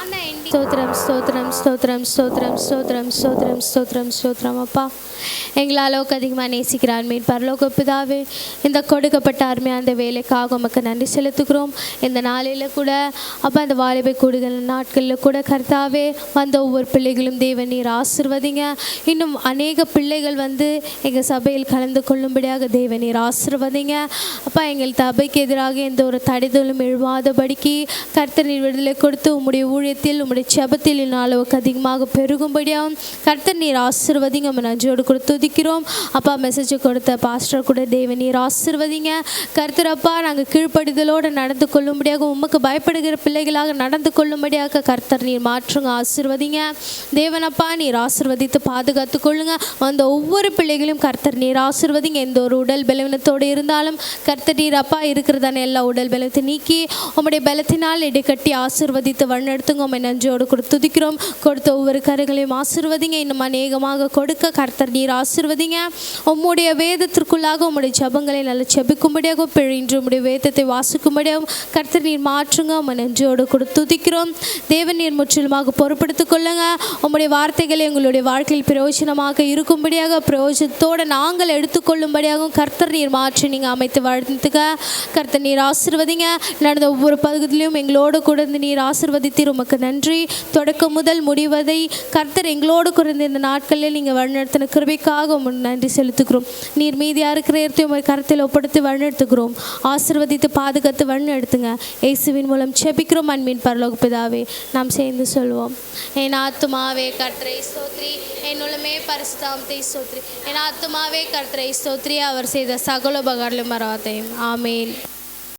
ஸ்தோத்திரம் ஸ்தோத்திரம் ஸ்தோத்திரம் ஸ்தோத்திரம் ஸ்தோத்திரம் ஸ்தோத்திரம் ஸ்தோத்திரம் ஸ்தோத்திரம். அப்பா, எங்களை அளவுக்கு அதிகமாக நேசிக்கிறார் மீன் பரலோக பிதாவே, இந்த கொடுக்கப்பட்ட அருமையான அந்த வேலைக்காக உமக்கு நன்றி செலுத்துகிறோம். இந்த நாளில் கூட அப்போ அந்த வாலிபை கூடுகள் நாட்களில் கூட கர்த்தாவே வந்த ஒவ்வொரு பிள்ளைகளும் தேவன் நீர் ஆசிர்வதிங்க. இன்னும் அநேக பிள்ளைகள் வந்து எங்கள் சபையில் கலந்து கொள்ளும்படியாக தேவன் நீர் ஆசிர்வதிங்க. அப்பா, எங்கள் சபைக்கு எதிராக எந்த ஒரு தடைதலும் எழுவாதபடிக்கு கர்த்தர் நீர் விடுதலை கொடுத்து உம்முடைய ஊழியத்தில் உம்முடைய செபத்தில் இன்னும் அளவுக்கு அதிகமாக பெருகும்படியாகவும் கர்த்தர் நீர் ஆசிர்வதிங்க. நம்ம நன்றியோடு கூட துதிக்கிறோம். அப்பா, மெசேஜ் கொடுத்த பாஸ்டர் கூட தேவன் நீர் ஆசிர்வதிங்க. கர்த்தர் அப்பா, நாங்கள் கீழ்ப்படிதலோடு நடந்து கொள்ளும்படியாக உமக்கு பயப்படுகிற பிள்ளைகளாக நடந்து கொள்ளும்படியாக கர்த்தர் நீர் மாற்றுங்க, ஆசிர்வதிங்க. தேவனப்பா, நீர் ஆசிர்வதித்து பாதுகாத்து கொள்ளுங்க. அந்த ஒவ்வொரு பிள்ளைகளும் கர்த்தர் நீர் ஆசிர்வதிங்க. எந்த ஒரு உடல் பலவீனத்தோடு இருந்தாலும் கர்த்தர் நீர் அப்பா இருக்கிறதான எல்லா உடல் பலத்தை நீக்கி உம்முடைய பலத்தினால் இடைக்கட்டி ஆசிர்வதித்து வழிநடத்துங்க. உம்மை நன்றியோடு கூட துதிக்கிறோம். கொடுத்த ஒவ்வொரு கரைகளையும் ஆசிர்வதிங்க. இன்னும் அநேகமாக கொடுக்க கர்த்தர் நீர் ஆசிர்வதிங்க. உம்முடைய வேதத்திற்குள்ளாக உம்முடைய ஜபங்களை நல்லா செபிக்கும்படியாக இன்று உம்முடைய வேதத்தை வாசிக்கும்படியாகவும் கர்த்தர் நீர் மாற்றுங்க. உம்மை நன்றியோடு கூட துதிக்கிறோம். தேவன் நீர் முற்றிலுமாக பொறுப்படுத்திக் கொள்ளுங்க. உம்முடைய வார்த்தைகளை எங்களுடைய வாழ்க்கையில் பிரயோஜனமாக இருக்கும்படியாக பிரயோஜனத்தோடு நாங்கள் எடுத்துக்கொள்ளும்படியாகவும் கர்த்தர் நீர் மாற்றி நீங்கள் அமைத்து வாழ்த்துக்க. கர்த்தர் நீர் ஆசிர்வதிங்க. நடந்த ஒவ்வொரு பகுதியிலும் எங்களோடு கூட நீர் ஆசிர்வதித்தீர். உமக்கு நன்றி. தொடக்கம் முதல் முடிவதை கர்த்தர் எங்களோடு குறைந்த இந்த நாட்களில் நீங்கள் வழிநடத்தின கிருபைக்காக நன்றி செலுத்துகிறோம். நீர் மீதியாக இருக்கிற இடத்தை உங்கள் கருத்தில் ஒப்படுத்தி வழிநடத்துகிறோம். ஆசிர்வதித்து பாதுகாத்து வழிநடத்துங்க. இயேசுவின் மூலம் செபிக்கிறோம் அன்பின் பரலோக பிதாவே. நாம் சேர்ந்து சொல்வோம். என் ஆத்துமாவே கர்த்தரை ஸ்தோத்திரி, என் உள்ளமே பரிசுத்த நாமத்தை ஸ்தோத்திரி. என் ஆத்துமாவே கர்த்தரை ஸ்தோத்திரி, அவர் செய்த சகல உபகாரங்களும் மறவாதேயும். ஆமென்.